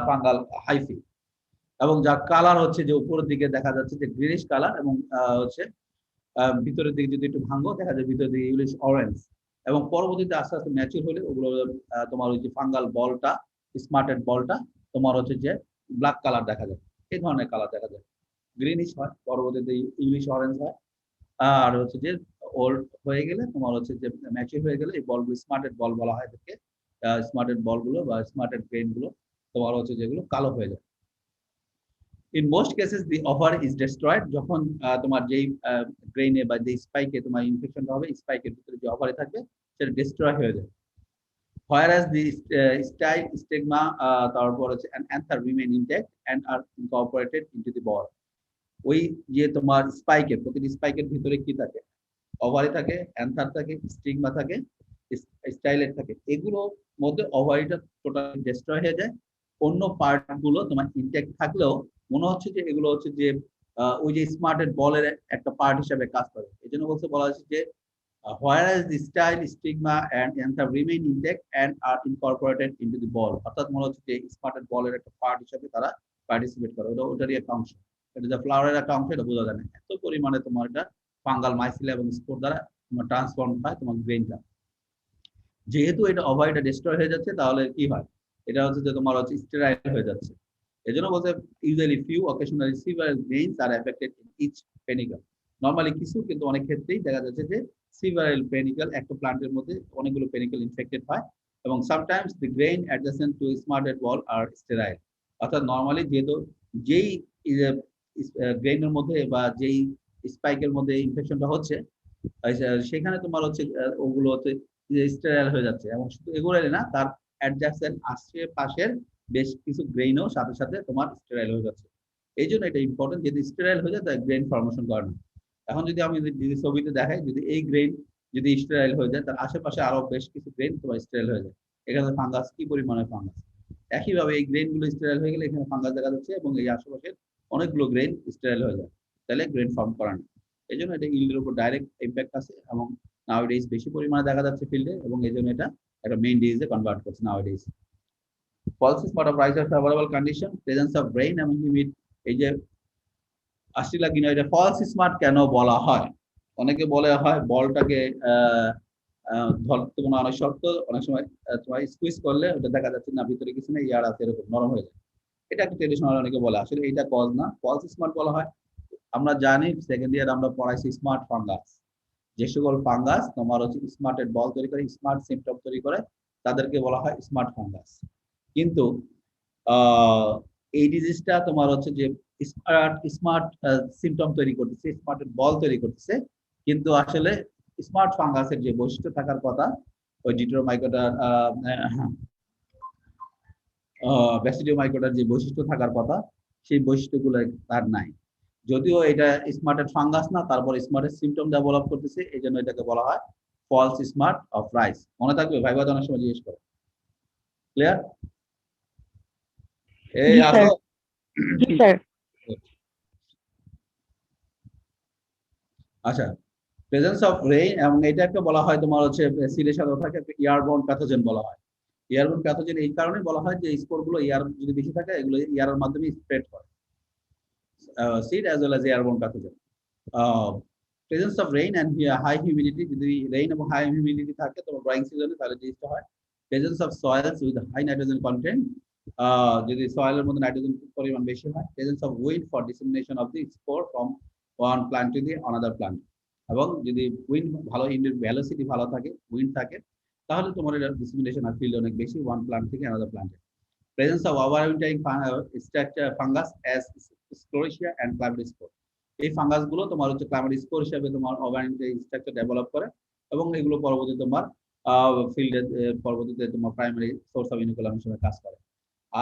fungal hyphae, এবং যার কালার হচ্ছে যে উপরের দিকে দেখা যাচ্ছে যে গ্রিনিশ কালার, এবং হচ্ছে ভিতরের দিকে যদি একটু ভাঙো দেখা যায় ভিতরের দিকে ইংলিশ অরেঞ্জ, এবং পরবর্তীতে আস্তে আস্তে ম্যাচিউর হলে ওগুলো তোমার ওই যে ফাঙ্গাল বলটা, স্মার্টেড বলটা তোমার হচ্ছে যে ব্ল্যাক কালার দেখা যায়, এই ধরনের কালার দেখা যায়, গ্রিনিশ হয়, পরবর্তীতে ইংলিশ অরেঞ্জ হয়। আর হচ্ছে যে ওল্ড হয়ে গেলে তোমার হচ্ছে যে ম্যাচিউর হয়ে গেলে এই বলগুলো স্মার্টেড বল বলা হয় এদেরকে, স্মার্টেড বলগুলো বা স্মার্টেড গ্রেন গুলো তোমার হচ্ছে যেগুলো কালো হয়ে যায়। In most cases the over is destroyed, যখন তোমার যেই গ্রেইনে বা যেই স্পাইকে তোমার ইনফেকশনটা হবে, স্পাইকের ভিতরে যে ওভারে থাকবে সেটা ডিস্ট্রয় হয়ে যায়। Whereas the stigma তারপর হচ্ছে and anther remain intact and are incorporated into the ball। ওই যে তোমার স্পাইকের, প্রতিটি স্পাইকের ভিতরে কি থাকে, ওভারি থাকে, অ্যান্থার থাকে, স্টিগমা থাকে, স্টাইলেট থাকে, এগুলোর মধ্যে ওভারিটা টোটালি ডিস্ট্রয় হয়ে যায়, অন্য পার্ট গুলো তোমার ইনটেক্ট থাকলেও মনে হচ্ছে যে এগুলো হচ্ছে যে ওই যে স্মার্টেড বলের একটা পার্ট হিসেবে কাজ করে। এই জন্য বলা হচ্ছে যে whereas the style, stigma and anther remain intact and are incorporated into the ball, অর্থাৎ মনে হচ্ছে যে স্মার্টেড বলের একটা পার্ট হিসেবে তারা পার্টিসিপেট করে, ওটারই একটা অংশ, এটা যে ফ্লাওয়ারের একটা অংশ, এটা বোঝা যায় না, এত পরিমাণে তোমার এটা ফাঙ্গাল মাইসিলিয়া এবং স্পোর দ্বারা তোমার ট্রান্সফর্ম হয় তোমার গ্রেইনটা। যেহেতু এটা ওভারিটা ডিস্ট্রয় হয়ে যাচ্ছে, তাহলে কি হয়, এটা হচ্ছে যে তোমার হচ্ছে স্টেরাইল হয়ে যাচ্ছে। এজন্য বলতে usually few occasionally several grains are affected in each panicle. Normally কিছু, কিন্তু অনেক ক্ষেত্রেই দেখা যাচ্ছে যে সিভারাল পেনিকল, একটা প্লান্টের মধ্যে অনেকগুলো পেনিকল ইনফেক্টেড হয়, এবং সামটাইমস দি গ্রেইন অ্যাডজেসেন্ট টু স্মার্টেড বল আর স্টেরাইল। অর্থাৎ নরমালি যেহেতু যেই গ্রেইনের মধ্যে বা যেই স্পাইকের মধ্যে ইনফেকশনটা হচ্ছে, সেখানে তোমার হচ্ছে ওগুলো হচ্ছে স্টেরাইল হয়ে যাচ্ছে, এবং শুধু এগুলোই না, তার অ্যাডজাসেন্ট আশেপাশের বেশ কিছু গ্রেইনও সাথে সাথে তোমার স্টেরাইল হয়ে যাচ্ছে। এই জন্য এটা ইম্পর্টেন্ট, যদি স্টেরাইল হয়ে যায় তাই গ্রেইন ফর্মেশন করে না। এখন যদি আমি যদি ছবিতে দেখাই, যদি এই গ্রেইন যদি স্টেরাইল হয়ে যায়, তার আশেপাশে আরো বেশ কিছু গ্রেইন তোমার স্টেরাইল হয়ে যায়। এখানে ফাঙ্গাস কি পরিমাণে ফাঙ্গাস, একইভাবে এই গ্রেইন গুলো স্টেরাইল হয়ে গেলে এখানে ফাঙ্গাস দেখা যাচ্ছে, এবং এই আশেপাশের অনেকগুলো গ্রেইন স্টেরাইল হয়ে যায়, তাহলে গ্রেইন ফর্ম করা না। এই জন্য এটা ইল্ডের উপর ডাইরেক্ট ইম্প্যাক্ট আছে, এবং নাওডেজ বেশি পরিমাণে দেখা যাচ্ছে ফিল্ডে, এবং এই জন্য এটা একটা মেইন ডিজিজে কনভার্ট করছে নাওডেজ। False spot of rise of favorable condition, presence of rain এবং humid, এই যে আসছিলা কিনা, এটা ফলস স্মার্ট কেন বলা হয়? অনেকে বলে হয় বলটাকে ধরতে কোনো অনেক শক্ত, অনেক সময় তোমার স্কুইজ করলে ওটা দেখা যাচ্ছে না ভিতরে কিছু নেই, ইয়ার আছে, এরকম নরম হয়ে যায়। এটা একটা ট্রেডিশনাল অনেকে বলে, আসলে এটা কজ না, ফলস স্মার্ট বলা হয়। আমরা জানি সেকেন্ড ইয়ার আমরা পড়াইছি স্মার্ট ফাঙ্গাস, যে সকল ফাঙ্গাস তোমার হচ্ছে স্মার্টেড বল তৈরি করে, স্মার্ট সিমটম তৈরি করে, তাদেরকে বলা হয় স্মার্ট ফাঙ্গাস। কিন্তু এই ডিজিজটা তোমার হচ্ছে যে স্মার্ট সিমটম তৈরি করতেছে, স্মার্টেড বল তৈরি করতেছে, কিন্তু আসলে স্মার্ট ফাঙ্গাসের যে বৈশিষ্ট্য থাকার কথা, ওই ডিট্রোমাইকোটার ব্যাসিডিওমাইকোটার যে বৈশিষ্ট্য থাকার কথা, সেই বৈশিষ্ট্যগুলো তার নাই। যদিও এটা স্মার্টেড ফাঙ্গাস না, তারপর স্মার্টের সিমটম ডেভেলপ করতেছে, এই জন্য এটাকে বলা হয় ফলস স্মার্ট অফ রাইস। মনে থাকবে, ভাইবা অনেক সময় জিজ্ঞেস করে। ক্লিয়ার? এই আসো।
জি স্যার।
আচ্ছা, প্রেজেন্স অফ রেইন, এবং এটাকে বলা হয় তোমার হচ্ছে সিলের সাথে থাকে এয়ারবোর্ন প্যাথোজেন বলা হয়। এয়ারবোর্ন প্যাথোজেন এই কারণে বলা হয় যে স্পোর গুলো এয়ার যদি বেশি থাকে, এগুলো এয়ারের মাধ্যমে স্প্রেড হয়, seed as well as airborne pathogen. Presence of rain and high humidity, যদি রেইন এবং হাই হিউমিডিটি থাকে তোমার ড্রাইং সিজনে, তাহলে জিনিসটা হয়। Presence of soils with high nitrogen content, যদি সয়েলের মধ্যে নাইট্রোজেন পরিমাণ বেশি হয়, presence of wind for dissemination of the spore from one plant to the another plant, এবং যদি উইন্ড ভালো, ইন্ডের ভেলোসিটি ভালো থাকে, উইন্ড থাকে, তাহলে তোমার এটা ডিসেমিনেশন আর ফিল্ড অনেক বেশি ওয়ান প্লান্ট থেকে অনাদার প্লান্টে। Presence of overwintering structure fungus as sclerotia and chlamydospore, এই ফাঙ্গাস গুলো তোমার হচ্ছে ক্লাইমাটিস্পোর হিসেবে তোমার ওভারউইন্টারিং স্ট্রাকচার ডেভেলপ করে, এবং এগুলো পরবর্তীতে তোমার ফিল্ডে পরবর্তীতে তোমার প্রাইমারি সোর্স অফ ইনোকুলাম হিসেবে কাজ করে।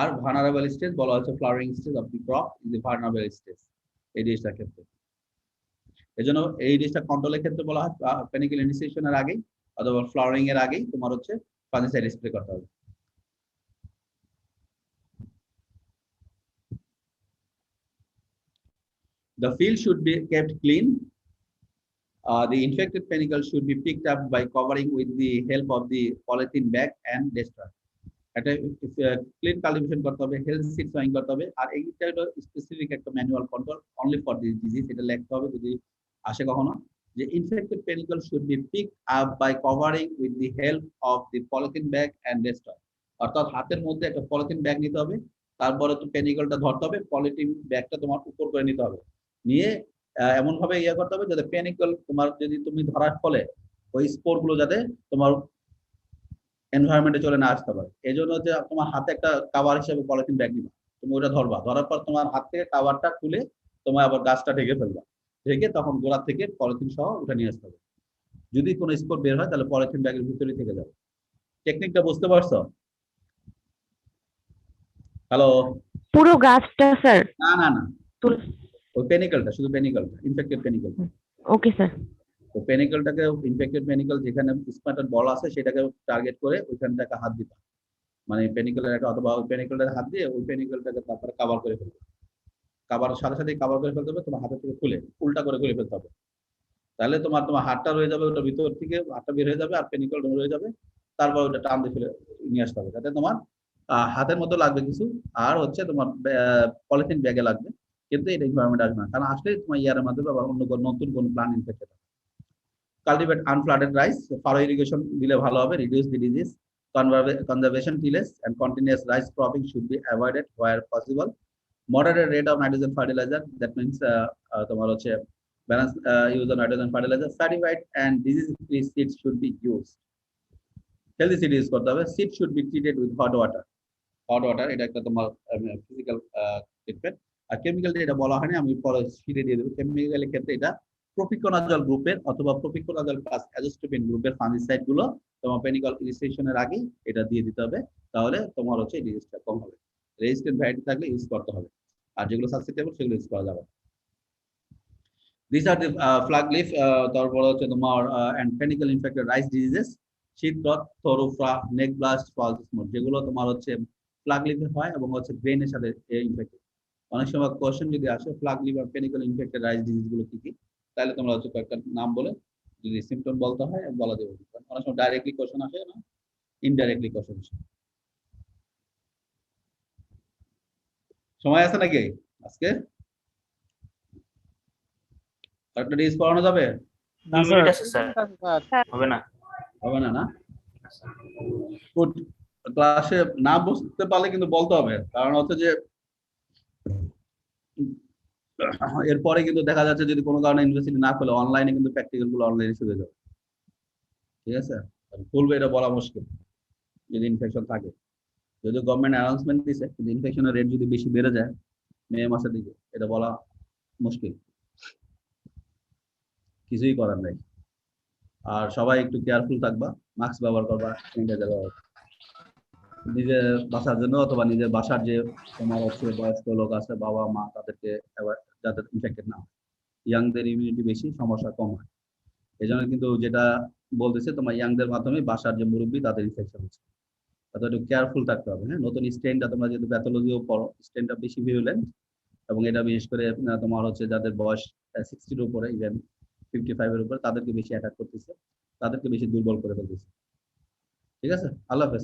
আর ভার্নারেবল স্টেজ বলা হচ্ছে flowering stage of the crop is the vulnerable stage এই ডিশটার ক্ষেত্রে। এজন্য এই ডিশটা কন্ট্রোলের ক্ষেত্রে বলা হয় পেনিকেল ইনিশিয়েশনের আগেই অথবা ফ্লাওয়ারিং এর আগেই তোমার হচ্ছে ফাঙ্গিসাইড স্প্রে করতে হবে। The field should be kept clean. The infected panicle should be picked up by covering with the help of the polythene bag and destroy. একটা ক্লিন কাল্টিভেশন করতে হবে, হেলথ সিড সয়িং করতে হবে, আর এইটা হলো স্পেসিফিক একটা manual control only for this disease, এটা লিখতে হবে যদি আসে কখনো, যে infected panicle should be pick up by covering with the help of the polythene bag and destroy. অর্থাৎ হাতের মধ্যে একটা পলিথিন ব্যাগ নিতে হবে, তারপরে তো পেনিকলটা ধরতে হবে, পলিথিন ব্যাগটা তোমার উপর করে নিতে হবে, নিয়ে এমন ভাবে ইয়ে করতে হবে যাতে পেনিকল তোমার যদি তুমি ধরার ফলে ওই স্পোর গুলো যাতে তোমার এনভায়রনমেন্টে চলে না আসতে পারে। এই জন্য যে তোমার হাতে একটা কাভার হিসেবে পলিথিন ব্যাগ নিবা, তুমি ওটা ধরবা, ধরার পর তোমার হাত থেকে কাভারটা খুলে তোমার আবার গাছটা ঢেকে ফেলবা, ঢেকে তখন গোড়া থেকে পলিথিন সহ ওটা নিয়ে আসতে হবে। যদি কোনো স্পোর বের হয় তাহলে পলিথিন ব্যাগের ভিতরে থেকে যাবে। টেকনিকটা বুঝতে পারছো? হ্যালো?
পুরো গাছটা স্যার?
না না না, ওই পেনিকলটা, শুধু পেনিকলটা, ইনফেক্টেড পেনিকল।
Okay sir.
তো পেনিকলটাকে, ইনফেক্টেড পেনিকল যেখানে স্পাটার বল আছে সেটাকে টার্গেট করে ওইখানটাকে হাত দিবা, মানে পেনিকলের একটা অথবা ওই পেনিকলটাকে হাত দিয়ে ওই পেনিকলটাকে তারপরে কভার করে ফেলবে। কাভার সাথে সাথে কভার করে ফেলতে হবে, তোমার হাতের থেকে খুলে উল্টা করে খুলে ফেলতে হবে, তাহলে তোমার তোমার হাতটা রয়ে যাবে, ওটা ভিতর থেকে হাতটা বের হয়ে যাবে আর পেনিকল রয়ে যাবে, তারপর ওটা টান দিয়ে ফেলে নিয়ে আসতে হবে, যাতে তোমার হাতের মধ্যে লাগবে কিছু, আর হচ্ছে তোমার পলিথিন ব্যাগে লাগবে, কিন্তু এটা এনভায়রনমেন্ট আসবে না, কারণ আসলে তোমার ইয়ারের মাধ্যমে আবার অন্য কোনো নতুন কোনো প্লান্ট ইনফেক্টেড হবে। কাল্টিভেট আনফ্লাডেড রাইস, ফারো ইরিগেশন দিলে ভালো হবে, reduce the disease, conservation tillage and continuous rice cropping should be avoided where possible. Moderate rate of nitrogen fertilizer, that means তোমার হচ্ছে balance use of nitrogen fertilizer. Certified and disease free seeds should be used. Healthy seed use করতে হবে। Seed should be treated with hot water. Hot water এটা একটা তোমার physical treatment. আর chemical এটা বলা হয়নি, আমি পরে শিটে দিয়ে দেবো। কেমিক্যালের ক্ষেত্রে এটা প্রোপিকোনাজল গ্রুপের অথবা প্রোপিকোনাজল প্লাস অ্যাজোস্ট্রোবিন গ্রুপের ফাঙ্গিসাইড গুলো তোমার পেনিকল ইনিশিয়েশনের আগেই এটা দিয়ে দিতে হবে, তাহলে তোমার হচ্ছে ডিজিজটা কম হবে। রেজিস্ট্যান্ট ভ্যারাইটি থাকলে ইউজ করতে হবে, আর যেগুলো সাসেপ্টেবল সেগুলো ইউজ করা যাবে। These are the flag leaf, তারপর হচ্ছে তোমার and panicle infected rice diseases, শীত রথ, থরোফ্রা, নেক ব্লাস্ট, ফলস স্মট, যেগুলো তোমার হচ্ছে ফ্লাগ লিফে হয় এবং হচ্ছে গ্রেনের সাথে ইনফেক্টেড। অনেক সময় কোশ্চেন যদি আসে ফ্লাগ লিফ আর পেনিকল ইনফেক্টেড রাইস ডিজিজ গুলো কি কি, তাহলে তোমরা হচ্ছে কয়েকটা নাম বলে যদি সিম্পটম বলতে হয় বলা দেবে। অনেক সময় ডাইরেক্টলি কোশ্চেন আসে না, ইনডাইরেক্টলি কোশ্চেন আসে। সময় আছে নাকি আজকে? একটা ডিজ করানো যাবে?
না স্যার, আছে স্যার, হবে না,
হবে না? না, গুড। ক্লাসে না বুঝতে পারলে কিন্তু বলতে হবে, কারণ হচ্ছে যে এরপরে কিন্তু দেখা যাচ্ছে যদি কোনো কারণে ইউনিভার্সিটি না খুলে অনলাইনে কিন্তু প্র্যাকটিক্যাল গুলো অনলাইনে শুরু হয়ে যাবে, ঠিক আছে? খুলবে এটা বলা মুশকিল যদি ইনফেকশন থাকে, যদি গভর্নমেন্ট অ্যানাউন্সমেন্ট দিছে কিন্তু ইনফেকশনের রেট যদি বেশি বেড়ে যায় মে মাসের দিকে, এটা বলা মুশকিল, কিছুই করার নাই। আর সবাই একটু কেয়ারফুল থাকবা, মাস্ক ব্যবহার করবা, স্যানিটাইজার ব্যবহার, নিজের বাসার জন্য অথবা নিজের বাসার যে তোমার হচ্ছে বয়স্ক লোক আছে, বাবা মা, তাদেরকে যাদের ইনফেক্টেড না হয়, ইয়াংদের ইমিউনিটি বেশি, সমস্যা কম হয়। এই জন্য কিন্তু যেটা বলতেছে তোমার ইয়াংদের মাধ্যমে বাসার যে মুরব্বী তাদের ইনফেকশন হচ্ছে, তাদের একটু কেয়ারফুল থাকতে হবে। হ্যাঁ, নতুন স্ট্রেনটা তোমরা যেহেতু প্যাথোলজিও পড়ো, স্ট্রেনটা বেশি ভিরুলেন্ট, এবং এটা বিশেষ করে তোমার হচ্ছে যাদের বয়স 60-র উপরে, ইভেন 55-এর উপরে, তাদেরকে বেশি অ্যাটাক করতেছে, তাদেরকে বেশি দুর্বল করে ফেলতেছে। ঠিক আছে, আল্লাহ হাফেজ।